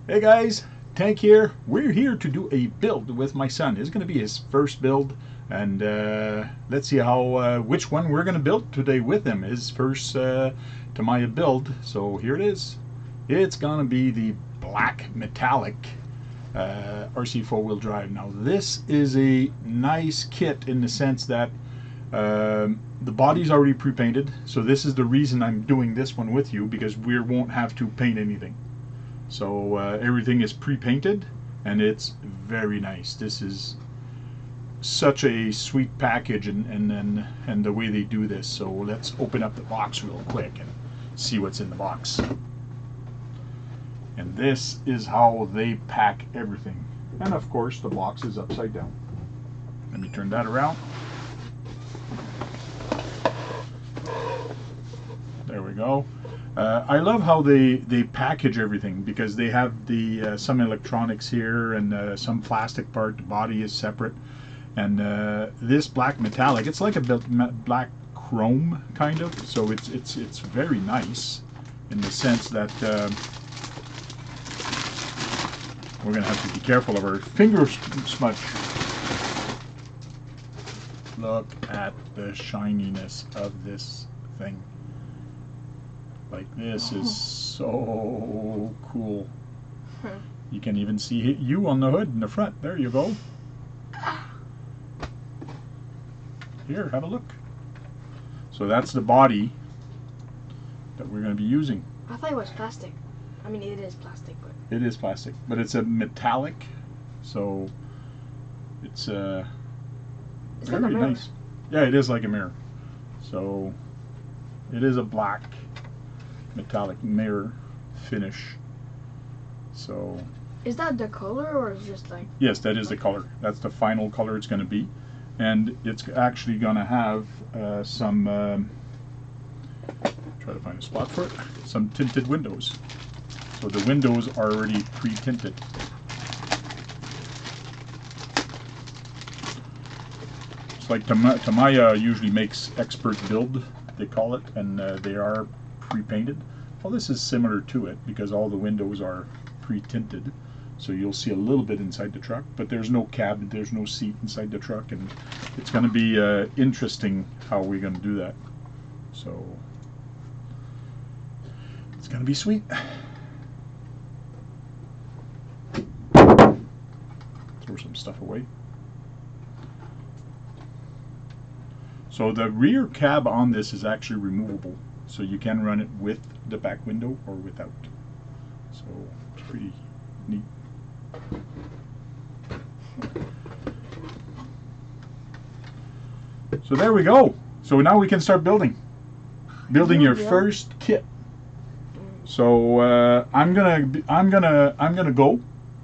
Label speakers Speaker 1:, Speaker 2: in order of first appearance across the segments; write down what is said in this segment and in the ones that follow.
Speaker 1: Hey guys, Tank here. We're here to do a build with my son. It's going to be his first build, and let's see how which one we're going to build today with him. His first Tamiya build. So here it is. It's going to be the black metallic RC four-wheel drive. Now this is a nice kit in the sense that the body's already pre-painted. So this is the reason I'm doing this one with you, because we won't have to paint anything. So everything is pre-painted and it's very nice. This is such a sweet package, and the way they do this. So let's open up the box real quick and see what's in the box. And this is how they pack everything. And of course the box is upside down. Let me turn that around. There we go. I love how they package everything, because they have the some electronics here and some plastic part. The body is separate, and this black metallic, it's like a black chrome kind of. So it's very nice in the sense that we're gonna have to be careful of our finger smudge. Look at the shininess of this thing. Like, this is so cool. You can even see you on the hood in the front. There you go. Here, have a look. So that's the body that we're going to be using.
Speaker 2: I thought it was plastic. I mean, it is plastic, but...
Speaker 1: It is plastic, but it's a metallic, so it's very
Speaker 2: like a mirror.
Speaker 1: nice. Yeah, it is like a mirror. So it is a black metallic mirror finish. So
Speaker 2: is that the color, or is it just like...
Speaker 1: Yes, that is the color. That's the final color it's going to be, and it's actually going to have some try to find a spot for it, some tinted windows. So the windows are already pre-tinted. It's like Tamiya usually makes expert build, they call it, and they are pre-painted. Well, this is similar to it because all the windows are pre-tinted, so you'll see a little bit inside the truck, but there's no cab, there's no seat inside the truck, and it's going to be interesting how we're going to do that. So it's going to be sweet. Throw some stuff away. So the rear cab on this is actually removable. So you can run it with the back window or without. So it's pretty neat. So there we go. So now we can start building your first kit. So I'm gonna go.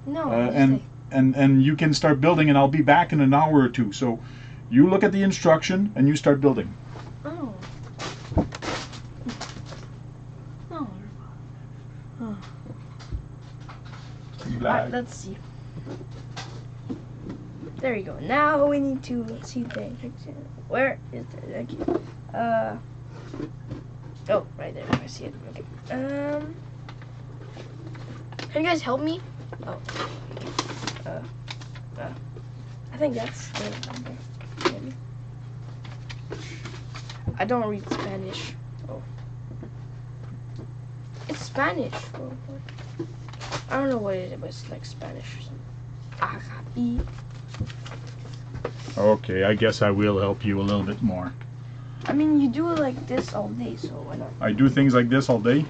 Speaker 2: No.
Speaker 1: And you can start building, and I'll be back in an hour or two. So you look at the instruction and you start building.
Speaker 2: Oh. Alright, let's see. There you go. Now we need to see the instruction. Where is it? Okay. Oh, right there. I see it. Okay. Can you guys help me? Oh. I think that's the number. Maybe. I don't read Spanish. Oh. It's Spanish. Oh. I don't know what it is, but it's like Spanish or something.
Speaker 1: Okay, I guess I will help you a little bit more.
Speaker 2: I mean, you do it like this all day, so why not?
Speaker 1: I do things like this all day?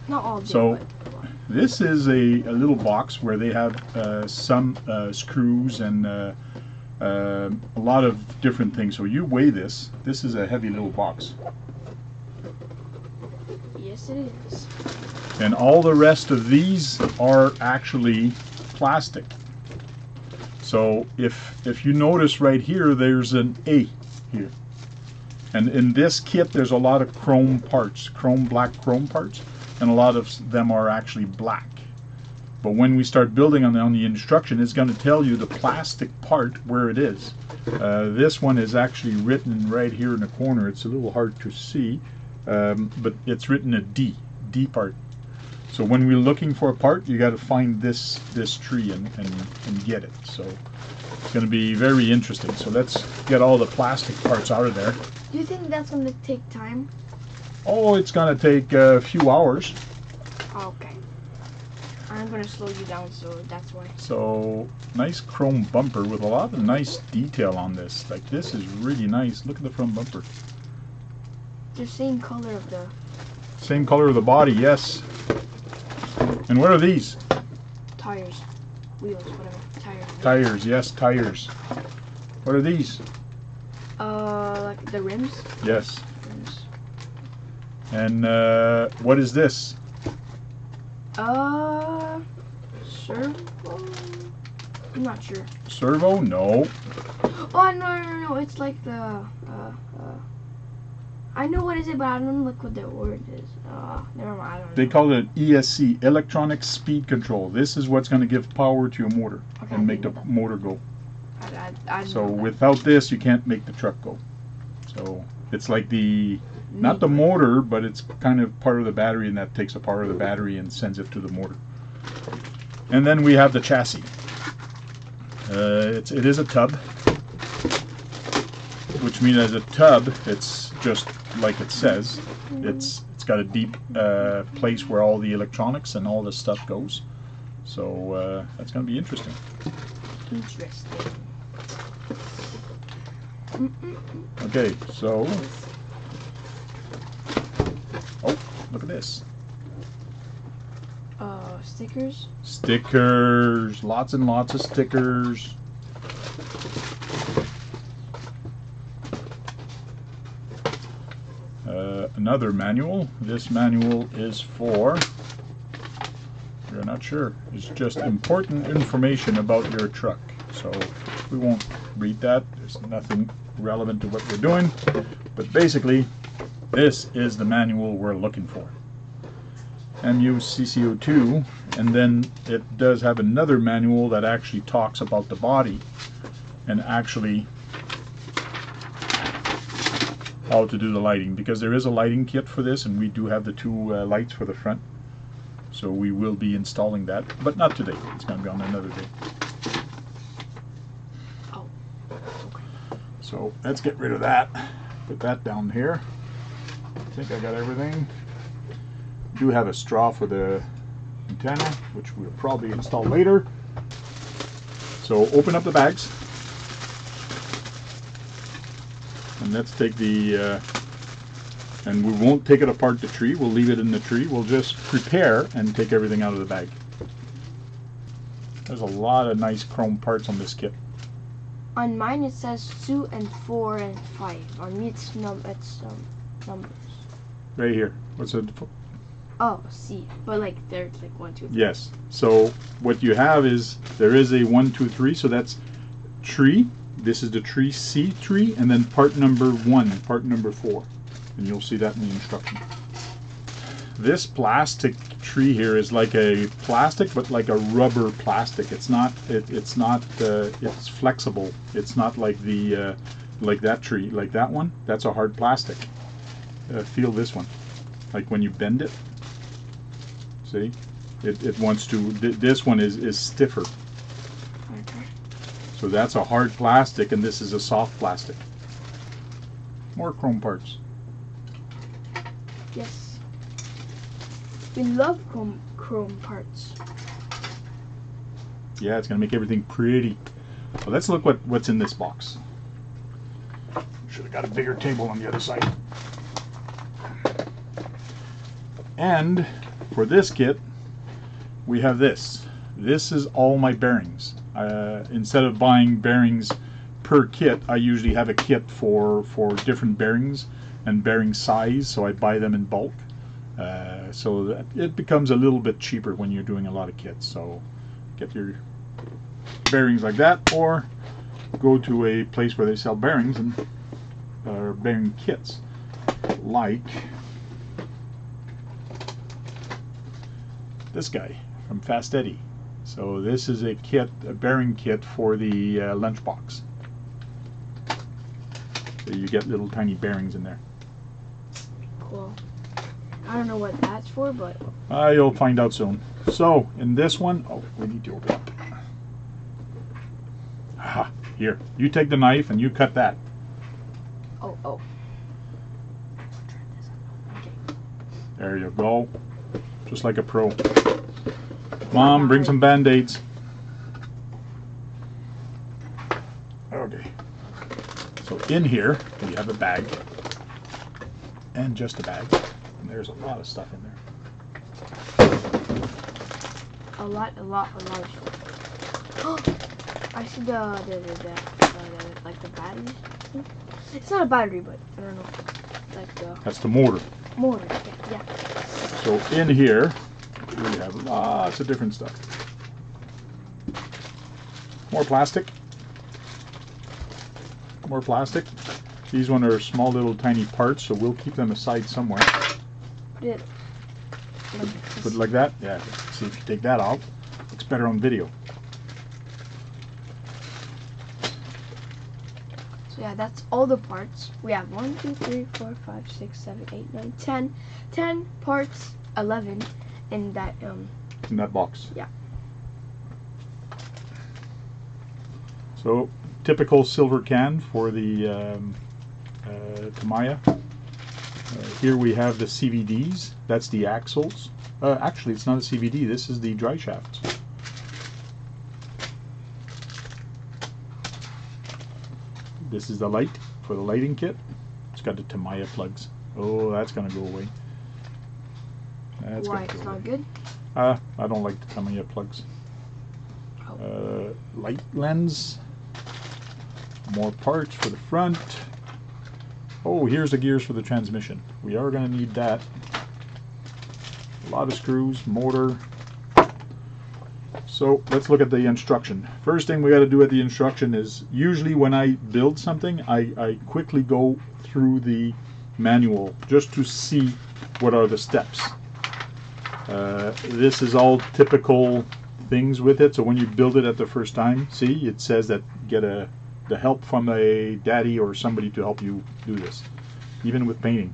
Speaker 2: Not all day,
Speaker 1: so,
Speaker 2: but...
Speaker 1: This is a little box where they have some screws and a lot of different things. So you weigh this. This is a heavy little box.
Speaker 2: Yes, it is.
Speaker 1: And all the rest of these are actually plastic. So if you notice right here, there's an A here. And in this kit, there's a lot of chrome parts, black chrome parts, and a lot of them are actually black. But when we start building on the instruction, it's going to tell you the plastic part where it is. This one is actually written right here in the corner. It's a little hard to see, but it's written a D part. So when we're looking for a part, you got to find this tree and get it. So it's going to be very interesting. So let's get all the plastic parts out of there.
Speaker 2: Do you think that's going to take time?
Speaker 1: Oh, it's going to take a few hours.
Speaker 2: Okay. I'm going to slow you down, so that's why.
Speaker 1: So nice chrome bumper with a lot of nice detail on this. Like, this is really nice. Look at the front bumper.
Speaker 2: The same color of the...
Speaker 1: Same color of the body, yes. And what are these?
Speaker 2: Tires. Wheels, whatever. Tires.
Speaker 1: Tires, yes, tires. What are these?
Speaker 2: Like the rims?
Speaker 1: Yes.
Speaker 2: Rims.
Speaker 1: And what is this?
Speaker 2: Servo? I'm not sure.
Speaker 1: Servo? No.
Speaker 2: Oh, no. It's like the, I know what is it, but I don't know what the word is. Never mind, I don't know.
Speaker 1: They call it ESC, Electronic Speed Control. This is what's going to give power to your motor and make the motor go. So without this, you can't make the truck go. So it's like not the motor, but it's kind of part of the battery, and that takes a part of the battery and sends it to the motor. And then we have the chassis. It is a tub, which means as a tub, it's just like it says. It's got a deep place where all the electronics and all this stuff goes. So that's going to be interesting.
Speaker 2: Interesting.
Speaker 1: Okay, so look at this.
Speaker 2: Stickers.
Speaker 1: Stickers, lots and lots of stickers. Another manual. This manual is for, you're not sure, it's just important information about your truck. So we won't read that. There's nothing relevant to what we're doing. But basically, this is the manual we're looking for. MUCCO2, and then it does have another manual that actually talks about the body and actually how to do the lighting, because there is a lighting kit for this, and we do have the two lights for the front, so we will be installing that, but not today. It's going to be on another day.
Speaker 2: Oh, okay.
Speaker 1: So let's get rid of that. Put that down here. I think I got everything. Do have a straw for the antenna, which we'll probably install later. So open up the bags. And let's take the, and we won't take it apart the tree, we'll leave it in the tree. We'll just prepare and take everything out of the bag. There's a lot of nice chrome parts on this kit.
Speaker 2: On mine it says 2 and 4 and 5. On me it's numbers.
Speaker 1: Right here. What's it?
Speaker 2: Oh, C. But like there's like 1, 2, 3.
Speaker 1: Yes. So what you have is, there is a 1, 2, 3, so that's tree. This is the tree, C tree, and then part number 1, part number 4. And you'll see that in the instruction. This plastic tree here is like a plastic, but like a rubber plastic. It's not. It's flexible. It's not like the like that tree, like that one. That's a hard plastic. Feel this one, like when you bend it. See, it wants to. This one is stiffer.
Speaker 2: Okay.
Speaker 1: So that's a hard plastic, and this is a soft plastic. More chrome parts.
Speaker 2: Yes. We love chrome parts.
Speaker 1: Yeah, it's going to make everything pretty. So let's look what's in this box. Should have got a bigger table on the other side. And for this kit, we have this. This is all my bearings. Instead of buying bearings per kit, I usually have a kit for different bearings and bearing size, so I buy them in bulk. So that it becomes a little bit cheaper when you're doing a lot of kits. So get your bearings like that, or go to a place where they sell bearings and bearing kits, like this guy from Fast Eddie. So this is a kit, a bearing kit for the lunchbox. So you get little tiny bearings in there.
Speaker 2: Cool. don't know what that's for, but
Speaker 1: You'll find out soon. So in this one, oh, we need to open up. Aha, here, you take the knife and you cut that.
Speaker 2: oh. Okay.
Speaker 1: There you go. Just like a pro. Mom, bring some Band-Aids. Okay. So in here, we have a bag. And just a bag. And there's a lot of stuff in there.
Speaker 2: A lot of stuff. I see the like the batteries. It's not a battery, but I don't know. Like the
Speaker 1: That's the motor.
Speaker 2: motor. Yeah.
Speaker 1: So in here, we have lots of different stuff. More plastic. More plastic. These ones are small little tiny parts, so we'll keep them aside somewhere.
Speaker 2: Yeah.
Speaker 1: Put it like that? Yeah. See if you take that out. Looks better on video.
Speaker 2: So yeah, that's all the parts. We have 1, 2, 3, 4, 5, 6, 7, 8, 9, 10. 10 parts, 11 in that
Speaker 1: In that box.
Speaker 2: Yeah.
Speaker 1: So typical silver can for the Tamiya. Here we have the CVDs. That's the axles. Actually, it's not a CVD. This is the dry shafts. This is the light for the lighting kit. It's got the Tamiya plugs. Oh, that's going to go away. That's
Speaker 2: why it's not good?
Speaker 1: I don't like the Tamiya plugs. Light lens. More parts for the front. Oh, here's the gears for the transmission. We are going to need that. A lot of screws, motor. So let's look at the instruction. First thing we got to do at the instruction is, usually when I build something, I quickly go through the manual just to see what are the steps. This is all typical things with it. So when you build it at the first time, see, it says that get the help from a daddy or somebody to help you do this. Even with painting.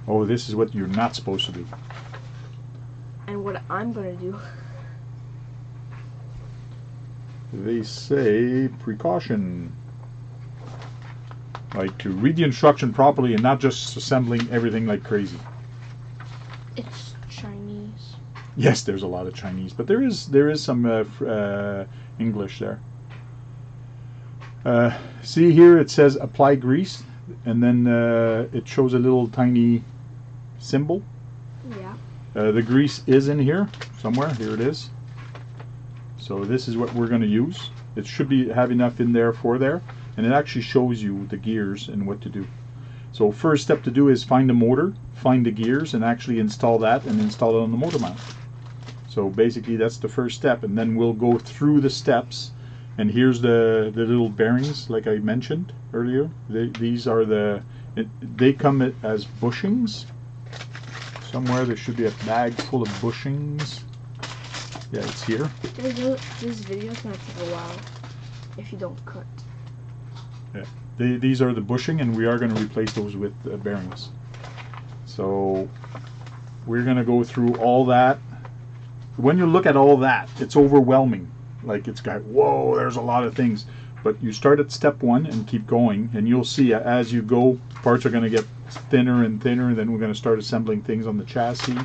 Speaker 1: Oh, this is what you're not supposed to do.
Speaker 2: And what I'm going to do.
Speaker 1: They say precaution. Like to read the instruction properly and not just assembling everything like crazy.
Speaker 2: It's Chinese.
Speaker 1: Yes, there's a lot of Chinese, but there is some English there. See here, it says apply grease, and then it shows a little tiny symbol.
Speaker 2: Yeah.
Speaker 1: The grease is in here somewhere. Here it is. So this is what we're going to use. It should have enough in there for there, and it actually shows you the gears and what to do. So first step to do is find the motor, find the gears, and actually install that and install it on the motor mount. So basically that's the first step, and then we'll go through the steps. And here's the little bearings, like I mentioned earlier. These are they come as bushings. Somewhere there should be a bag full of bushings. Yeah, it's here.
Speaker 2: This video is going to take a while if you don't cut.
Speaker 1: Yeah, these are the bushing, and we are going to replace those with bearings. So we're going to go through all that. When you look at all that, it's overwhelming. Like it's got, whoa, there's a lot of things. But you start at step 1 and keep going, and you'll see as you go, parts are going to get thinner and thinner, and then we're going to start assembling things on the chassis,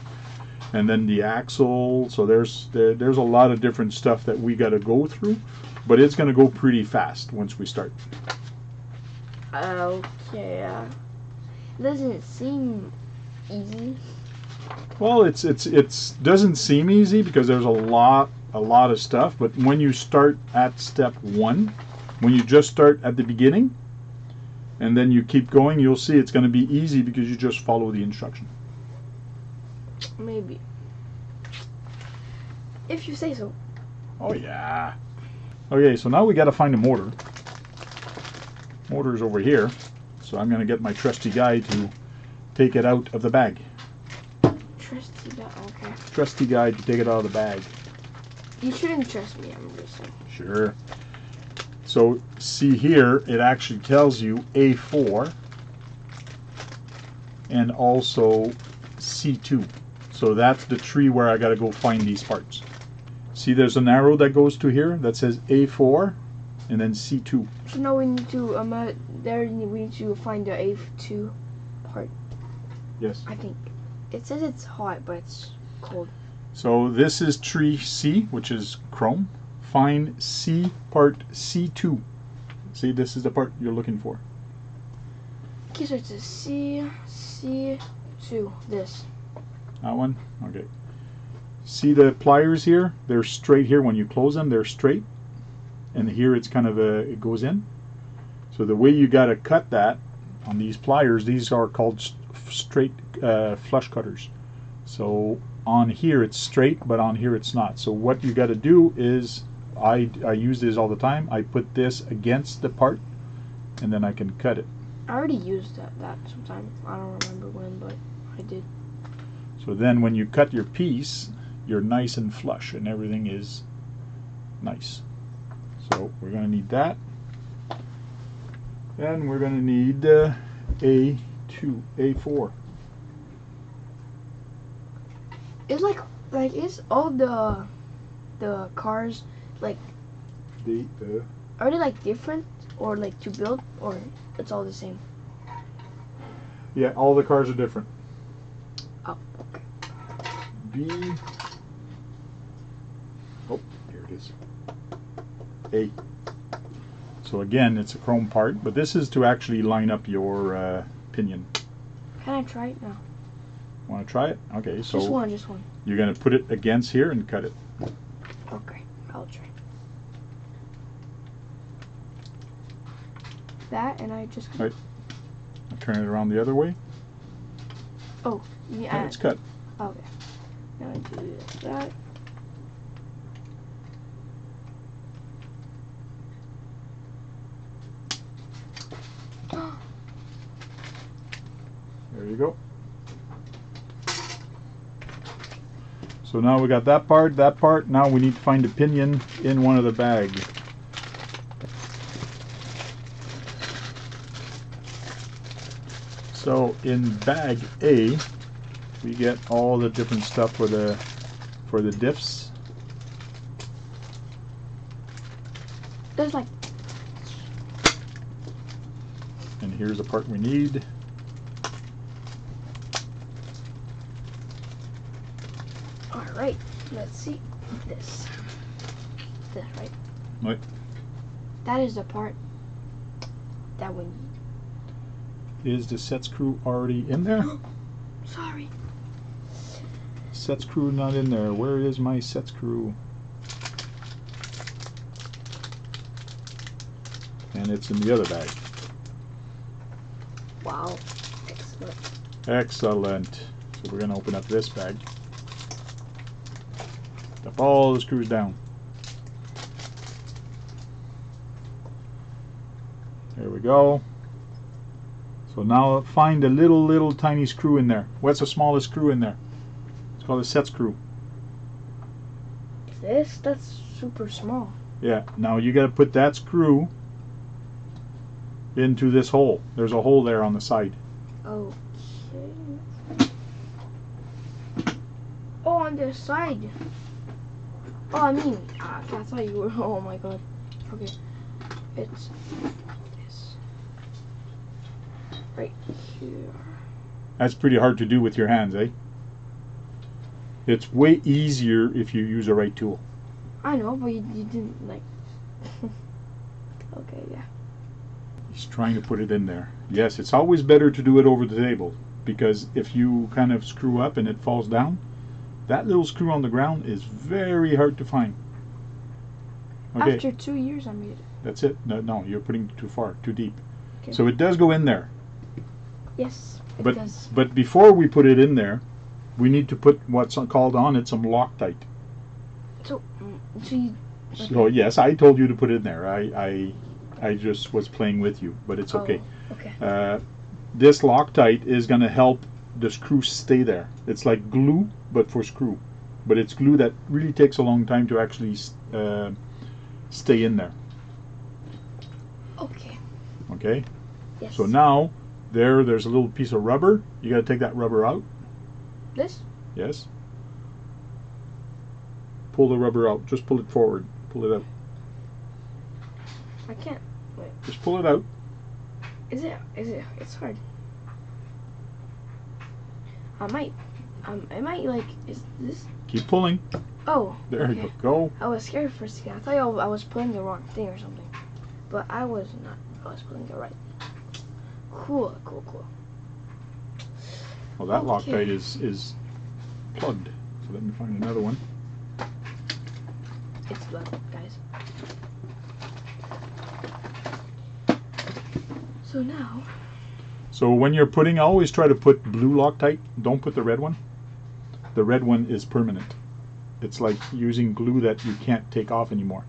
Speaker 1: and then the axle. So there's a lot of different stuff that we got to go through, but it's going to go pretty fast once we start.
Speaker 2: Okay. It doesn't seem easy.
Speaker 1: Well, it doesn't seem easy because there's a lot of stuff, but when you start at step 1, when you just start at the beginning and then you keep going, you'll see it's going to be easy because you just follow the instruction.
Speaker 2: Maybe. If you say so.
Speaker 1: Oh yeah. Okay, so now we got to find a motor. Motor's over here, so I'm going to get my trusty guy to take it out of the bag.
Speaker 2: Trusty guy, okay.
Speaker 1: Trusty guy to take it out of the bag.
Speaker 2: You shouldn't trust me, I'm just saying.
Speaker 1: Sure. So see here, it actually tells you A4 and also C2. So that's the tree where I got to go find these parts. See, there's an arrow that goes to here that says A4 and then C2.
Speaker 2: So now we need to we need to find the A2 part.
Speaker 1: Yes.
Speaker 2: I think it says it's hot, but it's cold.
Speaker 1: So this is tree C, which is chrome. Find C part C2. See, this is the part you're looking for.
Speaker 2: Okay, so it's a C2. This.
Speaker 1: That one? Okay. See the pliers here? They're straight here. When you close them, they're straight. And here it's kind of it goes in. So the way you got to cut that on these pliers, these are called straight flush cutters. So on here it's straight, but on here it's not. So what you got to do is, I use this all the time. I put this against the part, and then I can cut it.
Speaker 2: I already used that sometime. I don't remember when, but I did.
Speaker 1: So then when you cut your piece, you're nice and flush, and everything is nice. So we're going to need that. And we're going to need A4.
Speaker 2: It's like is all the cars like are they like different or like to build, or it's all the same?
Speaker 1: Yeah, all the cars are different.
Speaker 2: Oh, okay.
Speaker 1: B. Oh, here it is. A. So again, it's a chrome part, but this is to actually line up your pinion.
Speaker 2: Can I try it now?
Speaker 1: Want to try it? Okay, so
Speaker 2: just one.
Speaker 1: You're going to put it against here and cut it.
Speaker 2: Okay, I'll try. That, and I just
Speaker 1: right. I'll turn it around the other way.
Speaker 2: Oh, yeah.
Speaker 1: And it's cut.
Speaker 2: Okay. Now I do that.
Speaker 1: There you go. So now we got that part, Now we need to find a pinion in one of the bag. So in bag A, we get all the different stuff for the diffs.
Speaker 2: There's like.
Speaker 1: And here's the part we need.
Speaker 2: Alright, let's see this. This, right?
Speaker 1: Right.
Speaker 2: That is the part that we need.
Speaker 1: Is the set screw already in there?
Speaker 2: Sorry.
Speaker 1: Set screw not in there. Where is my set screw? And it's in the other bag.
Speaker 2: Wow. Excellent.
Speaker 1: Excellent. So we're going to open up this bag. Stuff all the screws down. There we go. So now find a little tiny screw in there. What's the smallest screw in there? It's called a set screw.
Speaker 2: That's super small.
Speaker 1: Yeah. Now you got to put that screw into this hole. There's a hole there on the side.
Speaker 2: Okay. Oh, on the side. Oh, I mean, I thought you were. Oh my god. Okay. It's this. Right here.
Speaker 1: That's pretty hard to do with your hands, eh? It's way easier if you use the right tool.
Speaker 2: I know, but you didn't like. Okay, yeah.
Speaker 1: He's trying to put it in there. Yes, it's always better to do it over the table, because if you kind of screw up and it falls down, that little screw on the ground is very hard to find. Okay.
Speaker 2: After 2 years, I made it.
Speaker 1: That's it. No, you're putting it too far, too deep.
Speaker 2: Okay.
Speaker 1: So it does go in there.
Speaker 2: Yes, it
Speaker 1: But
Speaker 2: does.
Speaker 1: but before we put it in there, we need to put what's called on it some Loctite.
Speaker 2: So you. Okay.
Speaker 1: So yes, I told you to put it in there. I just was playing with you, but it's okay.
Speaker 2: Oh, okay.
Speaker 1: This Loctite is going to help the screw stay there. It's like glue, but for screw. But it's glue that really takes a long time to actually stay in there.
Speaker 2: Okay.
Speaker 1: Okay?
Speaker 2: Yes.
Speaker 1: So now, there's a little piece of rubber. You got to take that rubber out.
Speaker 2: This?
Speaker 1: Yes. Pull the rubber out. Just pull it forward. Pull it out.
Speaker 2: I can't. Wait.
Speaker 1: Just pull it out.
Speaker 2: Is it? It's hard. I might like. Is this?
Speaker 1: Keep pulling.
Speaker 2: Oh.
Speaker 1: There
Speaker 2: okay.
Speaker 1: you go.
Speaker 2: I was scared for a second. I thought I was pulling the wrong thing or something, but I was not. I was pulling it right. Cool.
Speaker 1: Well, that
Speaker 2: Okay.
Speaker 1: Loctite is plugged. So let me find another one.
Speaker 2: It's blood, guys. So now.
Speaker 1: So when you're putting, always try to put blue Loctite. Don't put the red one. The red one is permanent. It's like using glue that you can't take off anymore.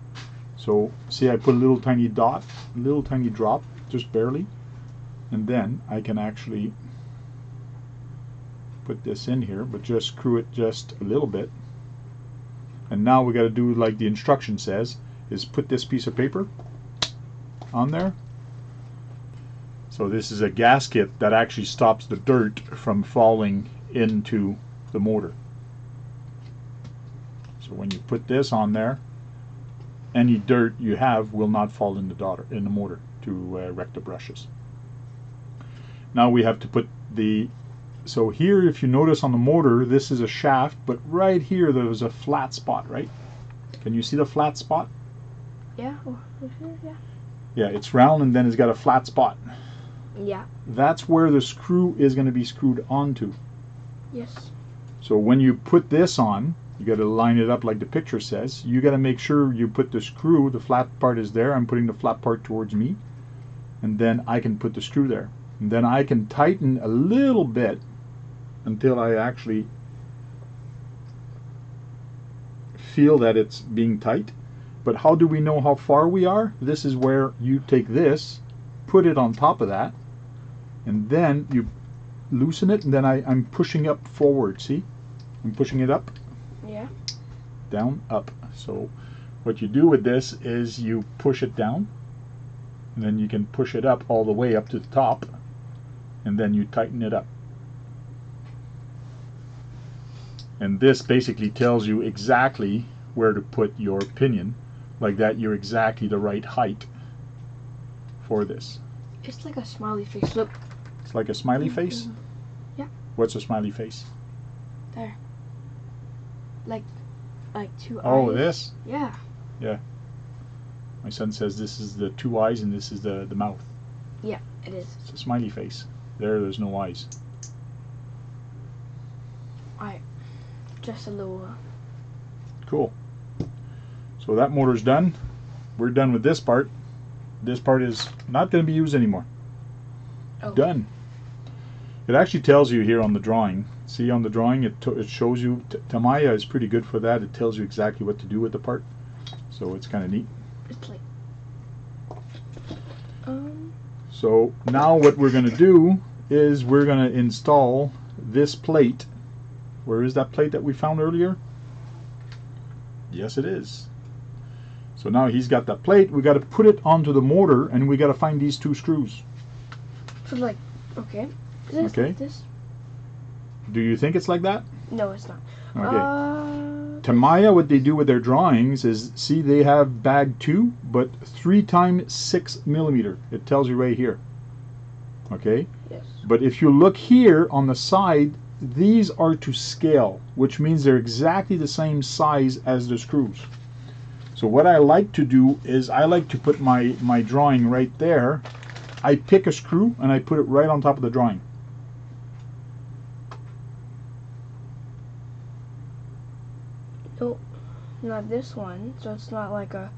Speaker 1: So see, I put a little tiny dot, a little tiny drop, just barely, and then I can actually put this in here, but just screw it just a little bit. And now we got to do like the instruction says, is put this piece of paper on there. So this is a gasket that actually stops the dirt from falling into the motor. So when you put this on there, any dirt you have will not fall in the motor to wreck the brushes. Now we have to put the, so here if you notice on the motor, this is a shaft, but right here there's a flat spot, right? Can you see the flat spot?
Speaker 2: Yeah. Yeah.
Speaker 1: Yeah, it's round and then it's got a flat spot.
Speaker 2: Yeah.
Speaker 1: That's where the screw is going to be screwed onto.
Speaker 2: Yes.
Speaker 1: So when you put this on, you got to line it up like the picture says. You got to make sure you put the screw, the flat part is there. I'm putting the flat part towards me. And then I can put the screw there. And then I can tighten a little bit until I actually feel that it's being tight. But how do we know how far we are? This is where you take this, put it on top of that, and then you loosen it, and then I'm pushing up forward, see? I'm pushing it up.
Speaker 2: Yeah.
Speaker 1: Down, up. So what you do with this is you push it down, and then you can push it up all the way up to the top, and then you tighten it up. And this basically tells you exactly where to put your pinion, like that you're exactly the right height for this.
Speaker 2: It's like a smiley face. Look.
Speaker 1: It's like a smiley face?
Speaker 2: Yeah.
Speaker 1: What's a smiley face?
Speaker 2: There. Like two eyes.
Speaker 1: Oh, this?
Speaker 2: Yeah.
Speaker 1: Yeah. My son says this is the two eyes and this is the mouth.
Speaker 2: Yeah, it is.
Speaker 1: It's a smiley face. There's no eyes.
Speaker 2: Alright. Just a little.
Speaker 1: Cool. So that motor's done. We're done with this part. This part is not going to be used anymore.
Speaker 2: Oh.
Speaker 1: Done. It actually tells you here on the drawing. See on the drawing, it shows you. Tamiya is pretty good for that. It tells you exactly what to do with the part. So it's kind of neat.
Speaker 2: It's like.
Speaker 1: So now what we're going to do is we're going to install this plate. Where is that plate that we found earlier? Yes, it is. So now he's got that plate. We got to put it onto the motor, and we got to find these two screws.
Speaker 2: So like, okay. Is this
Speaker 1: Okay.
Speaker 2: like this?
Speaker 1: Do you think it's like that?
Speaker 2: No, it's not.
Speaker 1: Okay. Tamiya, what they do with their drawings is, see, they have bag 2, but 3 times 6 millimeter. It tells you right here. Okay?
Speaker 2: Yes.
Speaker 1: But if you look here on the side, these are to scale, which means they're exactly the same size as the screws. So what I like to do is I like to put my drawing right there. I pick a screw and I put it right on top of the drawing.
Speaker 2: No, not this one. So it's not like a.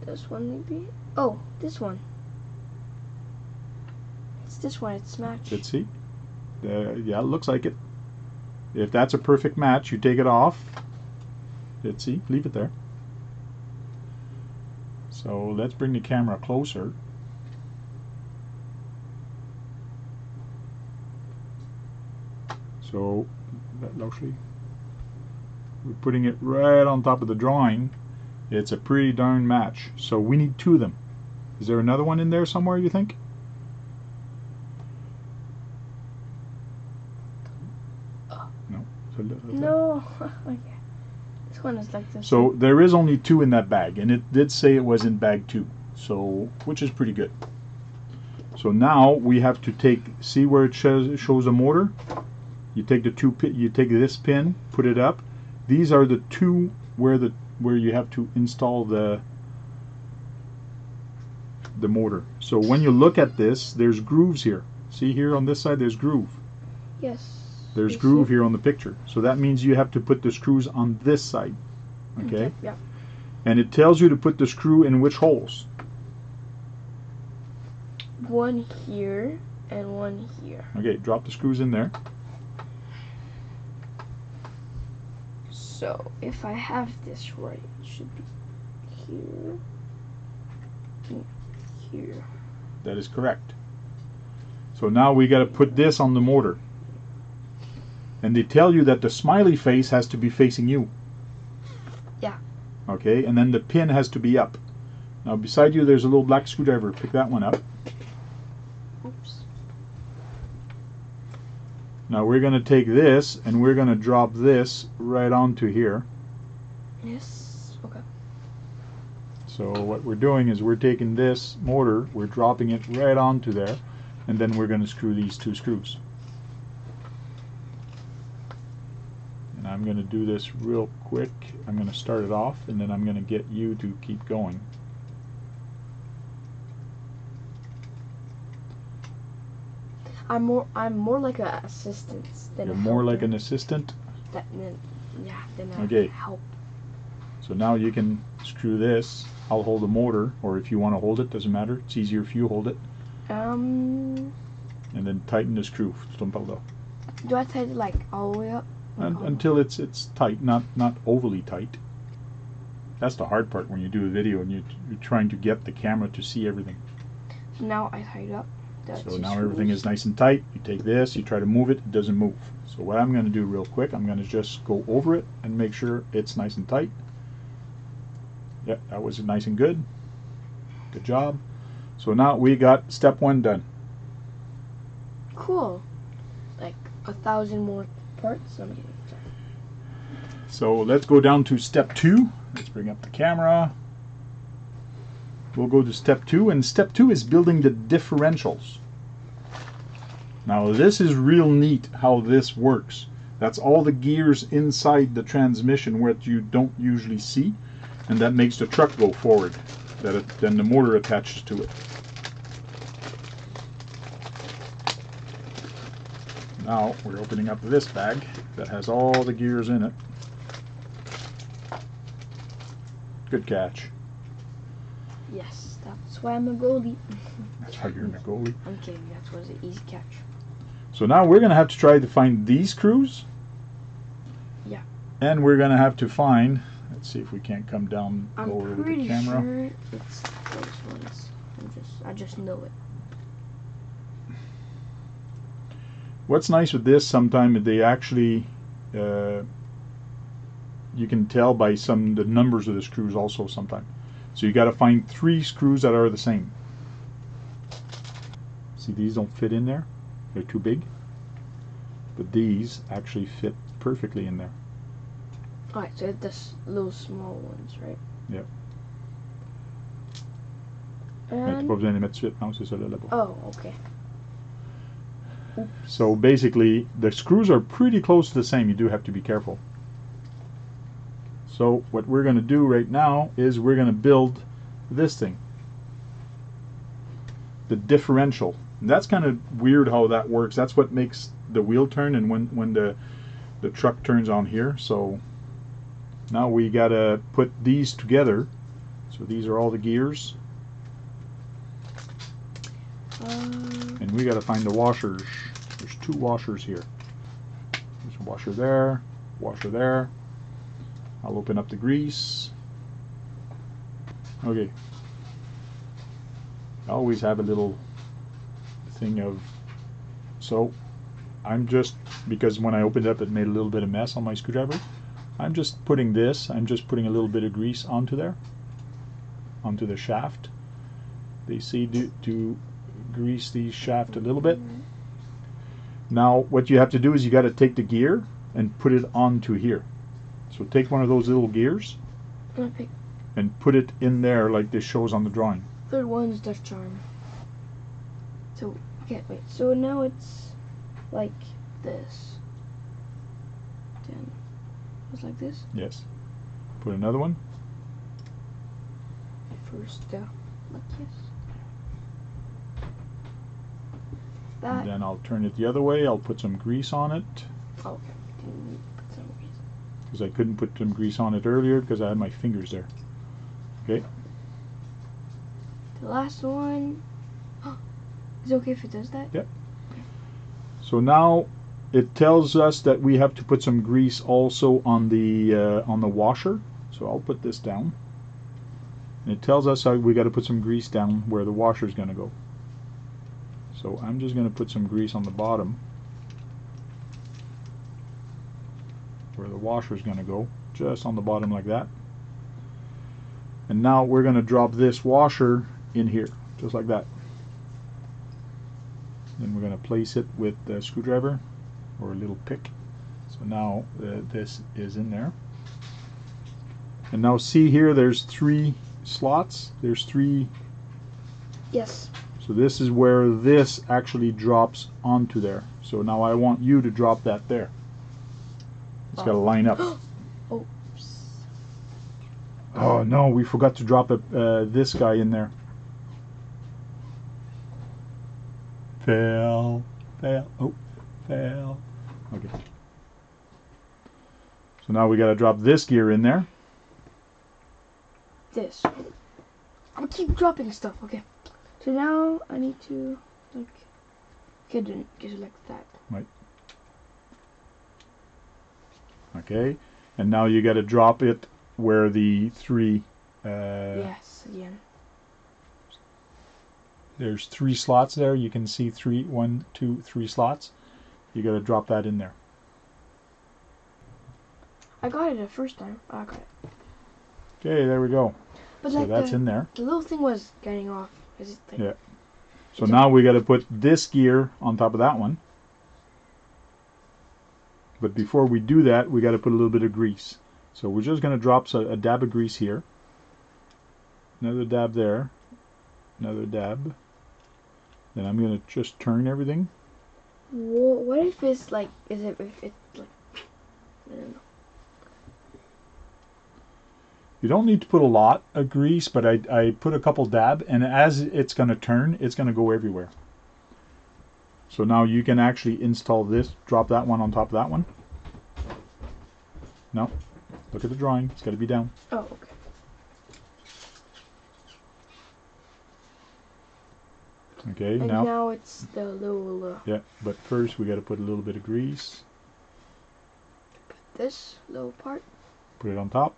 Speaker 2: This one maybe. Oh, this one. It's this one. It's matched.
Speaker 1: Let's see. Yeah, it looks like it. If that's a perfect match, you take it off. Let's see. Leave it there. So let's bring the camera closer. So actually, we're putting it right on top of the drawing. It's a pretty darn match. So we need 2 of them. Is there another one in there somewhere, you think? No.
Speaker 2: No. Okay. This one is like this.
Speaker 1: So there is only 2 in that bag, and it did say it was in bag 2, so which is pretty good. So now we have to take, see where it shows a motor? You take you take this pin, put it up. These are the 2 where you have to install the motor. So when you look at this, there's grooves here. See here on this side, there's groove.
Speaker 2: Yes.
Speaker 1: There's groove here on the picture. So that means you have to put the screws on this side. Okay?
Speaker 2: Yeah.
Speaker 1: And it tells you to put the screw in which holes?
Speaker 2: One here and one here.
Speaker 1: Okay, drop the screws in there.
Speaker 2: So if I have this right, it should be here and here.
Speaker 1: That is correct. So now we got to put this on the motor. And they tell you that the smiley face has to be facing you.
Speaker 2: Yeah.
Speaker 1: Okay, and then the pin has to be up. Now beside you there's a little black screwdriver. Pick that one up.
Speaker 2: Oops.
Speaker 1: Now we're going to take this and we're going to drop this right onto here.
Speaker 2: Yes. Okay.
Speaker 1: So what we're doing is we're taking this motor, we're dropping it right onto there, and then we're going to screw these 2 screws. And I'm going to do this real quick. I'm going to start it off, and then I'm going to get you to keep going.
Speaker 2: I'm more like an assistant than
Speaker 1: You're
Speaker 2: a
Speaker 1: more like
Speaker 2: helper.
Speaker 1: an assistant?
Speaker 2: Than
Speaker 1: Okay.
Speaker 2: help.
Speaker 1: So now you can screw this. I'll hold the motor, or if you want to hold it, doesn't matter. It's easier if you hold it.
Speaker 2: And
Speaker 1: And then tighten the screw.
Speaker 2: do I tighten it like all the way up?
Speaker 1: Until it's tight, not overly tight. That's the hard part when you do a video and you're trying to get the camera to see everything.
Speaker 2: So now I tied up.
Speaker 1: So now everything is nice and tight. You take this, you try to move it, it doesn't move. So what I'm going to do real quick, I'm going to just go over it and make sure it's nice and tight. Yep, that was nice and good. Good job. So now we got step 1 done.
Speaker 2: Cool. Like 1,000 more parts. I'm kidding. Sorry.
Speaker 1: So let's go down to step 2. Let's bring up the camera. We'll go to step 2, and step 2 is building the differentials. Now this is real neat how this works. That's all the gears inside the transmission what you don't usually see, and that makes the truck go forward. Then the motor attaches to it. Now we're opening up this bag that has all the gears in it. Good catch.
Speaker 2: Yes, that's why I'm a goalie.
Speaker 1: That's why you're a goalie.
Speaker 2: I'm kidding. That was an easy catch.
Speaker 1: So now we're going to have to try to find these screws.
Speaker 2: Yeah.
Speaker 1: And we're going to have to find, let's see if we can't come down lower with the
Speaker 2: pretty
Speaker 1: camera.
Speaker 2: sure it's those ones. I just know it.
Speaker 1: What's nice with this, sometimes they actually, you can tell by the numbers of the screws also sometimes. So you got to find 3 screws that are the same. See, these don't fit in there. They're too big. But these actually fit perfectly in there.
Speaker 2: Alright, so it's those small ones, right?
Speaker 1: Yep.
Speaker 2: And...
Speaker 1: Tu pas besoin de les mettre tout de suite, non, c'est ça là, là-bas.
Speaker 2: Oh, okay.
Speaker 1: So basically, the screws are pretty close to the same. You do have to be careful. So what we're going to do right now is we're going to build this thing. The differential. And that's kind of weird how that works. That's what makes the wheel turn and when the truck turns on here. So now we got to put these together. So these are all the gears. And we got to find the washers. There's 2 washers here. There's a washer there, washer there. I'll open up the grease. Okay. I always have a little thing of, so I'm just, because when I opened it up it made a little bit of mess on my screwdriver, I'm just putting a little bit of grease onto there, onto the shaft. They say to grease the shaft a little bit. Now what you have to do is you got to take the gear and put it onto here. So take one of those little gears
Speaker 2: Okay.
Speaker 1: and put it in there like this shows on the drawing.
Speaker 2: Third one's the charm. So, okay, wait. So now it's like this. Then it's like this.
Speaker 1: Yes. Put another one.
Speaker 2: First, like this.
Speaker 1: And then I'll turn it the other way. I'll put some grease on it.
Speaker 2: Okay. Put some grease.
Speaker 1: Because I couldn't put some grease on it earlier because I had my fingers there. Okay.
Speaker 2: The last one. Is it okay if it does that?
Speaker 1: Yep. So now it tells us that we have to put some grease also on the washer. So I'll put this down. And it tells us how we got to put some grease down where the washer is going to go. So I'm just going to put some grease on the bottom where the washer is going to go, just on the bottom like that. And now we're going to drop this washer in here, just like that. Then we're going to place it with the screwdriver or a little pick. So now this is in there. And now see here, there's 3 slots. There's 3.
Speaker 2: Yes.
Speaker 1: So this is where this actually drops onto there. So now I want you to drop that there. It's got to line up.
Speaker 2: Oops.
Speaker 1: Oh no, we forgot to drop this guy in there. Fail. Oh, fail. Okay. So now we got to drop this gear in there.
Speaker 2: This. I'm gonna keep dropping stuff. Okay. So now I need to get it like that.
Speaker 1: Right. Okay. And now you got to drop it where the 3.
Speaker 2: Yes, again.
Speaker 1: There's 3 slots there. You can see 1, 2, 3 slots. You got to drop that in there.
Speaker 2: I got it the first time. I got it.
Speaker 1: Okay, there we go.
Speaker 2: But
Speaker 1: so
Speaker 2: like
Speaker 1: that's in there.
Speaker 2: The little thing was getting off.
Speaker 1: Yeah. So now we got to put this gear on top of that one. But before we do that, we got to put a little bit of grease. So we're just going to drop a dab of grease here. Another dab there. Another dab. Then I'm going to just turn everything.
Speaker 2: What if it's like, if it's like, I don't know.
Speaker 1: You don't need to put a lot of grease, but I put a couple dab, and as it's going to turn, it's going to go everywhere. So now you can actually install this, drop that one on top of that one. No, look at the drawing, it's got to be down.
Speaker 2: Oh, okay.
Speaker 1: Okay,
Speaker 2: and now it's the little...
Speaker 1: yeah, but first we got to put a little bit of grease.
Speaker 2: This little part.
Speaker 1: Put it on top.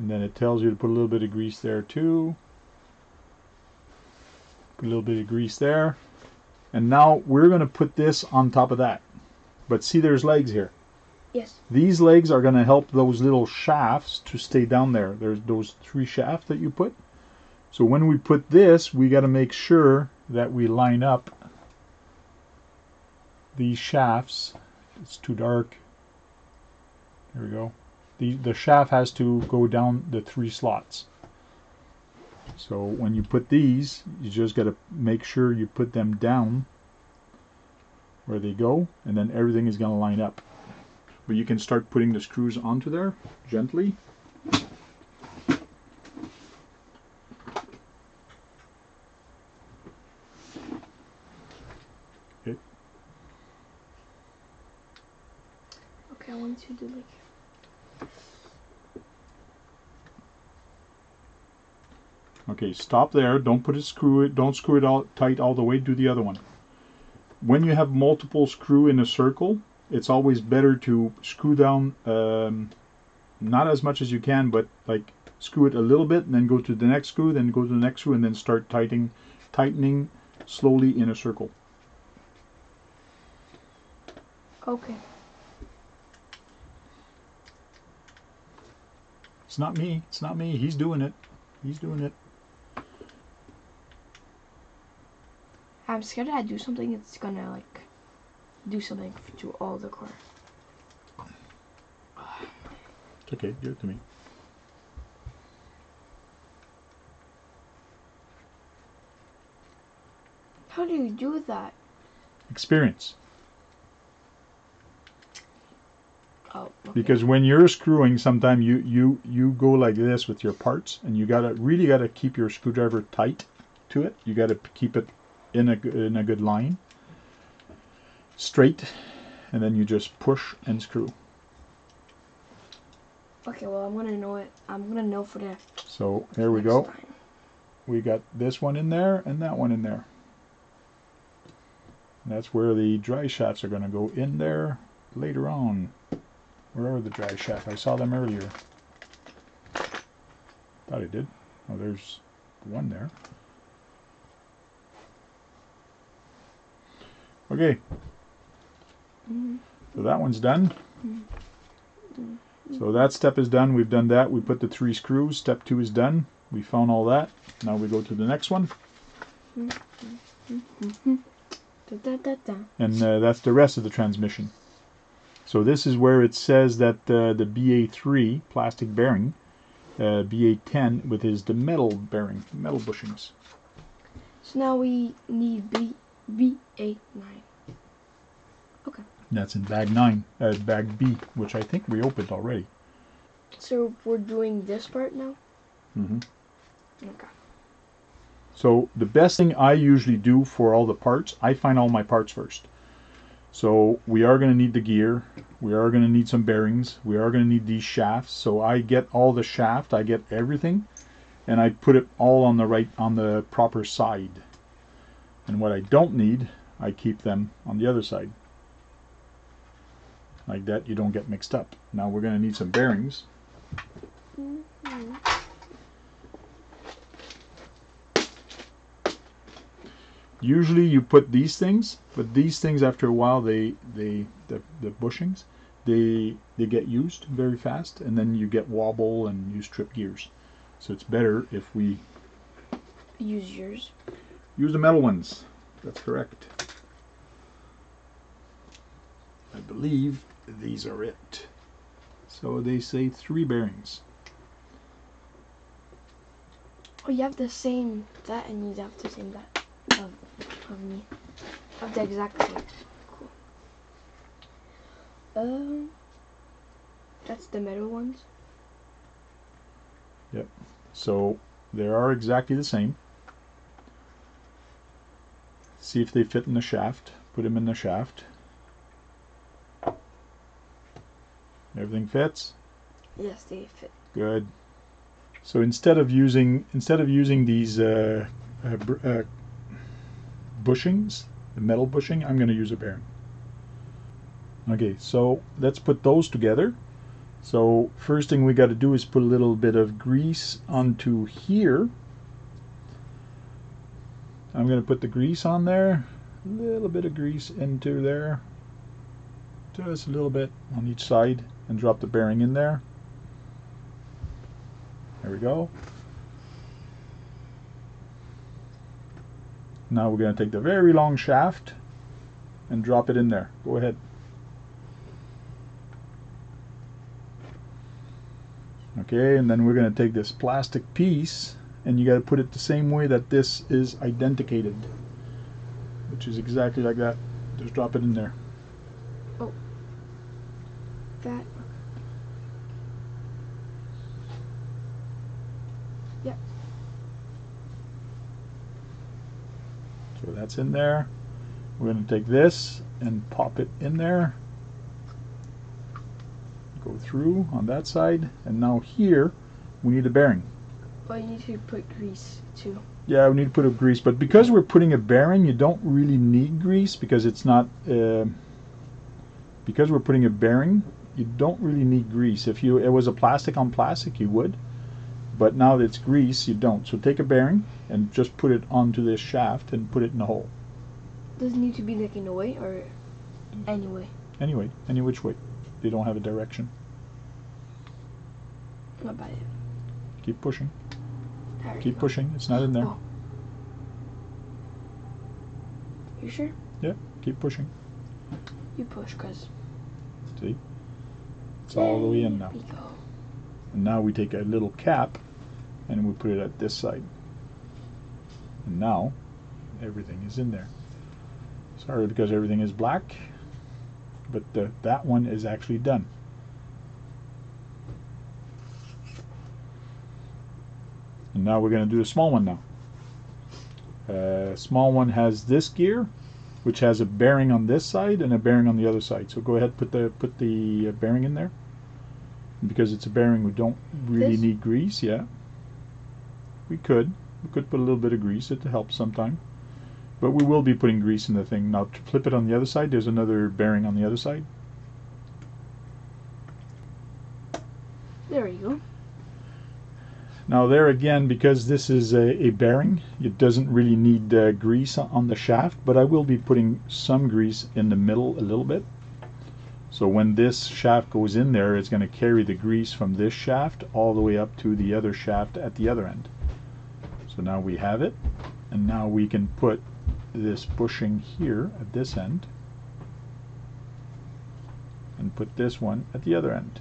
Speaker 1: And then it tells you to put a little bit of grease there too. Put a little bit of grease there. And now we're going to put this on top of that. But see, there's legs here.
Speaker 2: Yes.
Speaker 1: These legs are going to help those little shafts to stay down there. There's those 3 shafts that you put. So when we put this, we got to make sure that we line up these shafts. It's too dark. There we go. The shaft has to go down the 3 slots. So when you put these, you just got to make sure you put them down where they go, and then everything is going to line up. But you can start putting the screws onto there gently. Okay.
Speaker 2: Okay, I want to do like...
Speaker 1: Okay, stop there. Don't put it don't screw it all tight all the way. Do the other one. When you have multiple screw in a circle, it's always better to screw down, not as much as you can, but like screw it a little bit, and then go to the next screw, then go to the next screw, and then start tightening slowly in a circle.
Speaker 2: Okay.
Speaker 1: It's not me. It's not me. He's doing it. He's doing it.
Speaker 2: I'm scared that I do something, it's gonna like do something to all the car.
Speaker 1: It's okay. Give it to me.
Speaker 2: How do you do that?
Speaker 1: Experience.
Speaker 2: Oh, okay.
Speaker 1: Because when you're screwing, sometimes you go like this with your parts, and you really gotta keep your screwdriver tight to it. You gotta keep it in a good line, straight, and then you just push and screw.
Speaker 2: Okay, well I'm gonna know it. I'm gonna know for the.
Speaker 1: So here we go.
Speaker 2: Time.
Speaker 1: We got this one in there and that one in there. And that's where the dry shafts are going to go in there later on. Where are the dry shafts? I saw them earlier. Thought I did. Oh, there's one there. Okay. So that one's done. So that step is done. We've done that. We put the 3 screws. Step 2 is done. We found all that. Now we go to the next one. And that's the rest of the transmission. So this is where it says that the BA3 plastic bearing, BA10 with the metal bearing, metal bushings.
Speaker 2: So now we need BA9. Okay.
Speaker 1: That's in bag 9, bag B, which I think we opened already.
Speaker 2: So we're doing this part now?
Speaker 1: Mm-hmm.
Speaker 2: Okay.
Speaker 1: So the best thing I usually do for all the parts, I find all my parts first. So we are going to need the gear, we are going to need some bearings, we are going to need these shafts. So I get all the shaft, I get everything, and I put it all on the proper side. And what I don't need, I keep them on the other side. Like that, you don't get mixed up. Now we're going to need some bearings. Usually you put these things, but these things after a while the bushings they get used very fast, and then you get wobble and you strip gears. So it's better if we
Speaker 2: use yours.
Speaker 1: Use the metal ones. That's correct. I believe these are it. So they say 3 bearings.
Speaker 2: Oh, you have the same that, and you have the same that. Of me. Of the exact same. Cool. That's the metal ones.
Speaker 1: Yep. So they are exactly the same. See if they fit in the shaft. Put them in the shaft. Everything fits?
Speaker 2: Yes, they fit.
Speaker 1: Good. So instead of using these bushings, the metal bushing, I'm going to use a bearing. Okay, so let's put those together. So first thing we got to do is put a little bit of grease onto here. I'm going to put the grease on there, a little bit of grease into there, just a little bit on each side, and drop the bearing in there. There we go. Now we're going to take the very long shaft and drop it in there. Go ahead. Okay, and then we're going to take this plastic piece, and you got to put it the same way that this is identicated, which is exactly like that. Just drop it in there.
Speaker 2: Oh, that. Yep.
Speaker 1: So that's in there. We're going to take this and pop it in there. Go through on that side, and now here we need a bearing.
Speaker 2: Well, you need to put grease too.
Speaker 1: Yeah, we need to put a grease, but because we're putting a bearing, you don't really need grease because it's not. Because we're putting a bearing, you don't really need grease. If it was a plastic on plastic, you would, but now that it's grease, you don't. So take a bearing and just put it onto this shaft and put it in the hole.
Speaker 2: Does it need to be like in a way or anyway?
Speaker 1: Anyway, any which way. They don't have a direction.
Speaker 2: Not bad.
Speaker 1: Keep pushing.
Speaker 2: There
Speaker 1: Keep pushing. It's not in there.
Speaker 2: Oh. You sure?
Speaker 1: Yeah, keep pushing.
Speaker 2: You push, cause.
Speaker 1: See? It's all the way in now.
Speaker 2: There we go.
Speaker 1: And now we take a little cap and we put it at this side. And now everything is in there. Sorry because everything is black, but that one is actually done. And now we're going to do a small one now. Small one has this gear, which has a bearing on this side and a bearing on the other side. So go ahead, put the bearing in there. And because it's a bearing, we don't really need grease. Yeah, we could put a little bit of grease. It helps sometime, but we will be putting grease in the thing. Now to flip it on the other side, there's another bearing on the other side.
Speaker 2: There you go.
Speaker 1: Now there again, because this is a bearing, it doesn't really need grease on the shaft, but I will be putting some grease in the middle a little bit. So when this shaft goes in there, it's going to carry the grease from this shaft all the way up to the other shaft at the other end. So now we have it, and now we can put this bushing here at this end and put this one at the other end.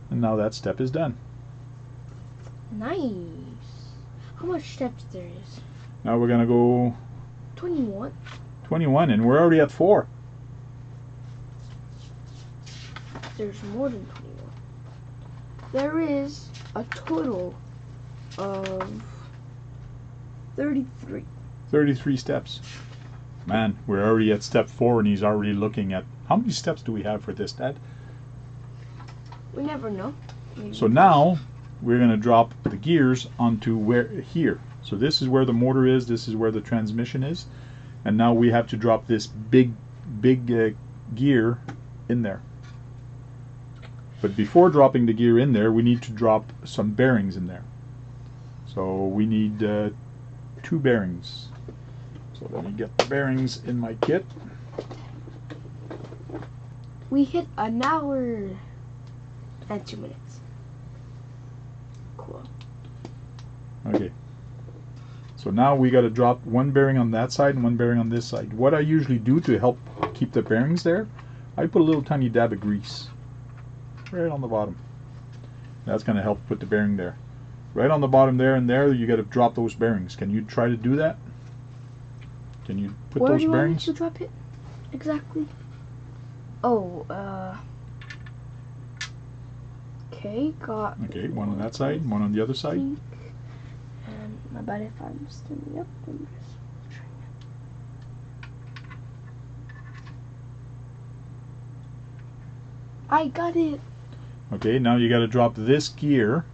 Speaker 1: And now that step is done.
Speaker 2: Nice. How much steps there is?
Speaker 1: Now we're going to go
Speaker 2: 21.
Speaker 1: 21, and we're already at 4.
Speaker 2: There's more than 21. There is a total of 33.
Speaker 1: 33 steps. Man, we're already at step 4, and he's already looking at... How many steps do we have for this, Dad?
Speaker 2: We never know. Maybe.
Speaker 1: So now we're going to drop the gears onto here. So this is where the motor is, this is where the transmission is, and now we have to drop this big gear in there. But before dropping the gear in there, we need to drop some bearings in there. So we need 2 bearings. So let me get the bearings in my kit.
Speaker 2: We hit an hour and 2 minutes. Cool.
Speaker 1: Okay. So now we got to drop 1 bearing on that side and 1 bearing on this side. What I usually do to help keep the bearings there, I put a little tiny dab of grease right on the bottom. That's going to help put the bearing there. Right on the bottom there and there, you got to drop those bearings. Can you try to do that? Can you put
Speaker 2: Where
Speaker 1: those
Speaker 2: do you
Speaker 1: bearings?
Speaker 2: want me to drop it? Exactly. Oh, okay, got...
Speaker 1: Okay, 1 on that side, 1 on the other side.
Speaker 2: And my bad if I'm standing up. I'm just trying it. I got it.
Speaker 1: Okay, now you got to drop this gear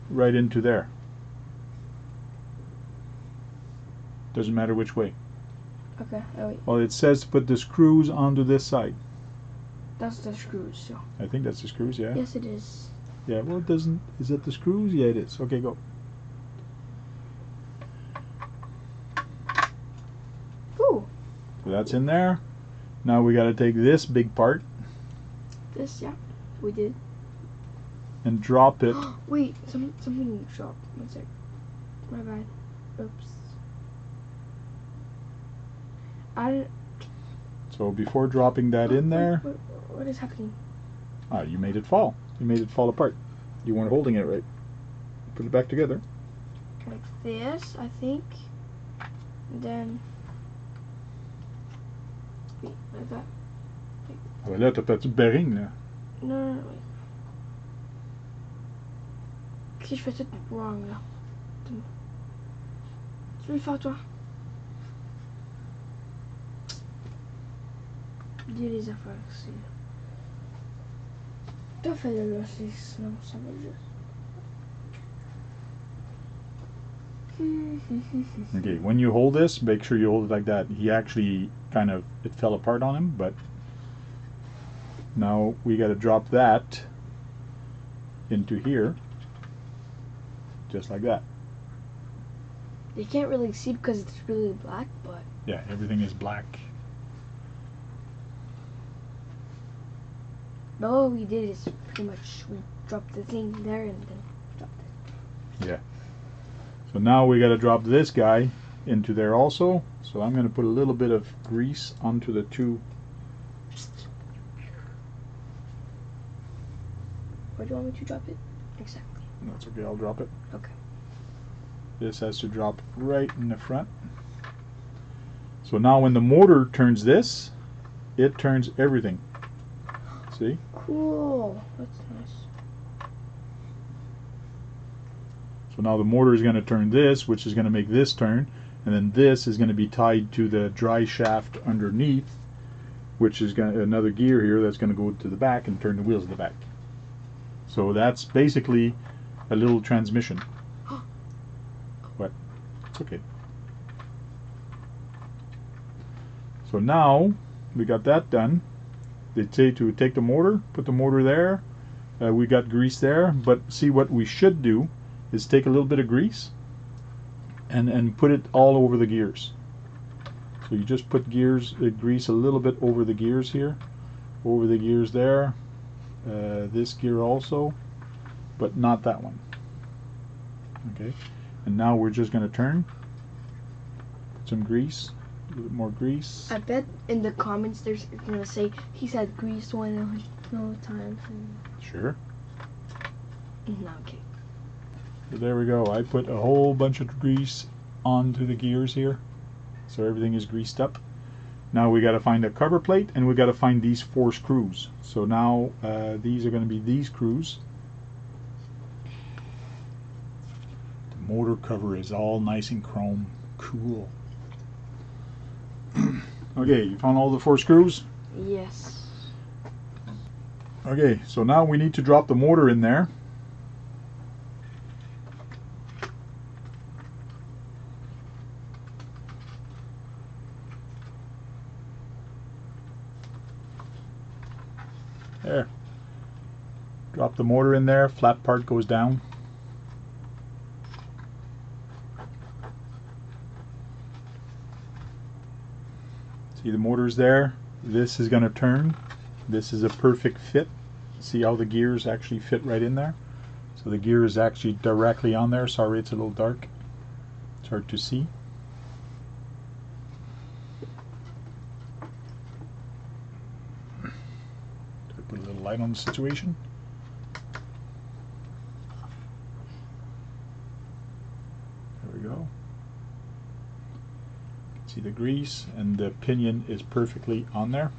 Speaker 1: right into there. Doesn't matter which way.
Speaker 2: Okay, oh wait.
Speaker 1: Well, it says to put the screws onto this side.
Speaker 2: That's the screws, so.
Speaker 1: I think that's the screws, yeah?
Speaker 2: Yes, it is.
Speaker 1: Yeah, well, it doesn't... Is it the screws? Yeah, it is. Okay, go.
Speaker 2: Ooh.
Speaker 1: So that's in there. Now we got to take this big part
Speaker 2: This, yeah, we did.
Speaker 1: and drop it.
Speaker 2: Wait, something dropped. 1 sec. My bad. Oops.
Speaker 1: So before dropping that in there...
Speaker 2: What is happening?
Speaker 1: Ah, you made it fall. You made it fall apart. You weren't holding it right. Put it back together.
Speaker 2: Like this, I think. And then... Wait, like that.
Speaker 1: Ah, ben là, t'as pas de bearing, là.
Speaker 2: Non, wait. Si je fais tout wrong, là. Tu veux le faire, toi? Dis les affaires, c'est... Toi, fais-le là, sinon ça va juste...
Speaker 1: Okay, when you hold this, make sure you hold it like that. He actually kind of, it fell apart on him, but now we got to drop that into here, just like that.
Speaker 2: You can't really see because it's really black, but...
Speaker 1: Yeah, everything is black.
Speaker 2: No, we did is pretty much we dropped the thing there and then dropped it.
Speaker 1: Yeah. So now we got to drop this guy into there also. So I'm going to put a little bit of grease onto the two.
Speaker 2: Where do you want me to drop it? Exactly.
Speaker 1: That's okay, I'll drop it.
Speaker 2: Okay.
Speaker 1: This has to drop right in the front. So now when the motor turns this, it turns everything. See?
Speaker 2: Cool. That's nice.
Speaker 1: So now the motor is going to turn this, which is going to make this turn, and then this is going to be tied to the dry shaft underneath, which is going to, another gear here that's going to go to the back and turn the wheels to the back. So that's basically a little transmission. What? It's okay. So now we got that done. They say to take the motor, put the motor there. We got grease there, but see what we should do is take a little bit of grease and put it all over the gears. So you just put grease a little bit over the gears here, over the gears there. This gear also, but not that one. Okay, and now we're just going to turn. Put some grease, a little bit more grease.
Speaker 2: I bet in the comments there's gonna say he said grease 100 times.
Speaker 1: Sure.
Speaker 2: No, okay.
Speaker 1: So there we go. I put a whole bunch of grease onto the gears here, so everything is greased up. Now we got to find a cover plate, and we got to find these 4 screws. So now these are going to be these screws. The motor cover is all nice and chrome. Cool. Okay, you found all the 4 screws?
Speaker 2: Yes.
Speaker 1: Okay, so now we need to drop the motor in there. There. Drop the motor in there, flat part goes down. See, the motor's there. This is going to turn. This is a perfect fit. See how the gears actually fit right in there? So the gear is actually directly on there. Sorry, it's a little dark. It's hard to see. Put a little light on the situation. There we go. See the grease, and the pinion is perfectly on there.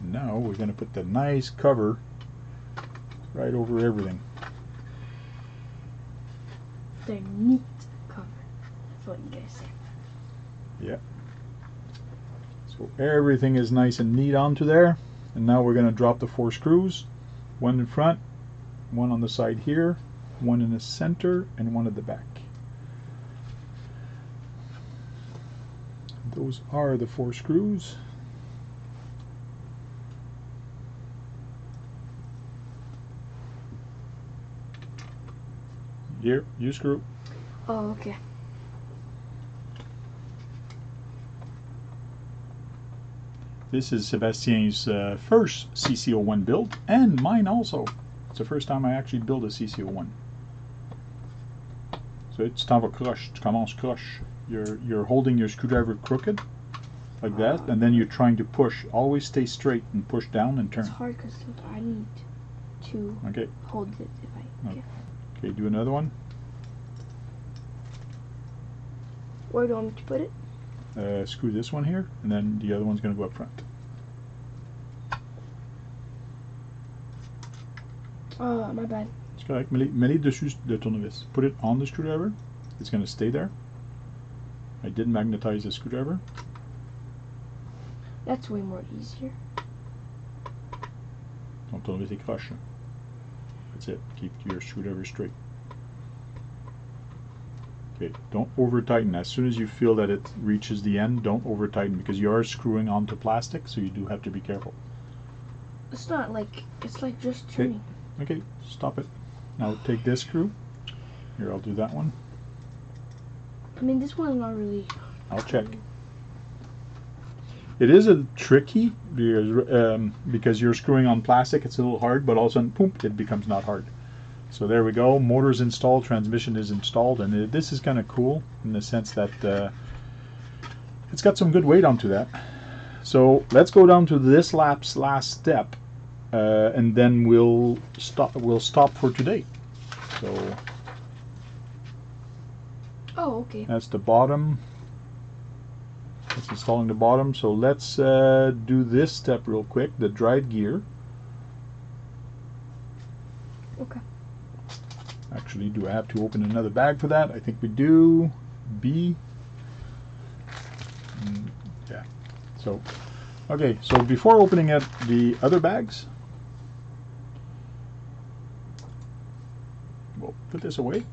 Speaker 1: Now we're going to put the nice cover right over everything.
Speaker 2: They're neat cover. That's what you guys say.
Speaker 1: Yeah. So everything is nice and neat onto there. And now we're going to drop the 4 screws. One in front, one on the side here, one in the center, and one at the back. Those are the 4 screws. Here, you screw.
Speaker 2: Oh, okay.
Speaker 1: This is Sebastien's first CC01 build, and mine also. It's the first time I actually build a CC01. So tu t'en vas croche, tu commences croche. You're holding your screwdriver crooked, like that, and then you're trying to push. Always stay straight and push down and turn.
Speaker 2: It's hard because I need to hold it if I can.
Speaker 1: Okay, do another one.
Speaker 2: Where do you want me to put it?
Speaker 1: Screw this one here, and then the other one's going to go up front.
Speaker 2: Oh, my bad.
Speaker 1: C'est correct. Mets-les dessus de tournevis. Put it on the screwdriver. It's going to stay there. I did magnetize the screwdriver.
Speaker 2: That's way more easier.
Speaker 1: Don't tourner tes croches. That's it. Keep your screwdriver straight. Okay, don't over tighten. As soon as you feel that it reaches the end, don't over tighten, because you are screwing onto plastic, so you do have to be careful.
Speaker 2: It's not like, it's like just turning.
Speaker 1: Okay, stop it. Now take this screw. Here, I'll do that one.
Speaker 2: I mean, this one's not really...
Speaker 1: I'll check. It is a tricky because you're screwing on plastic. It's a little hard, but all of a sudden, boom, it becomes not hard. So there we go. Motor's installed, transmission is installed, and this is kind of cool in the sense that it's got some good weight onto that. So let's go down to this last step, and then we'll stop for today. So.
Speaker 2: Oh, okay.
Speaker 1: That's the bottom. It's installing the bottom. So let's do this step real quick, the drive gear.
Speaker 2: Okay.
Speaker 1: Actually, do I have to open another bag for that? I think we do. B. Yeah. So, okay. So before opening up the other bags, we'll put this away.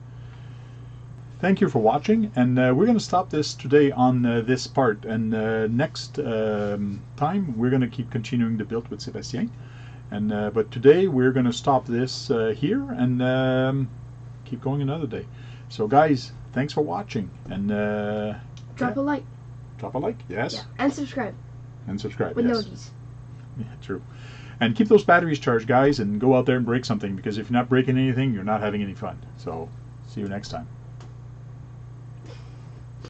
Speaker 1: Thank you for watching, and we're going to stop this today on this part, and next time we're going to keep continuing the build with Sébastien, and but today we're going to stop this here and keep going another day. So guys, thanks for watching, and
Speaker 2: drop a like.
Speaker 1: Drop a like, yes.
Speaker 2: Yeah, and subscribe.
Speaker 1: And subscribe,
Speaker 2: with
Speaker 1: yes.
Speaker 2: notice.
Speaker 1: Yeah, true. And keep those batteries charged, guys, and go out there and break something, because if you're not breaking anything, you're not having any fun. So see you next time.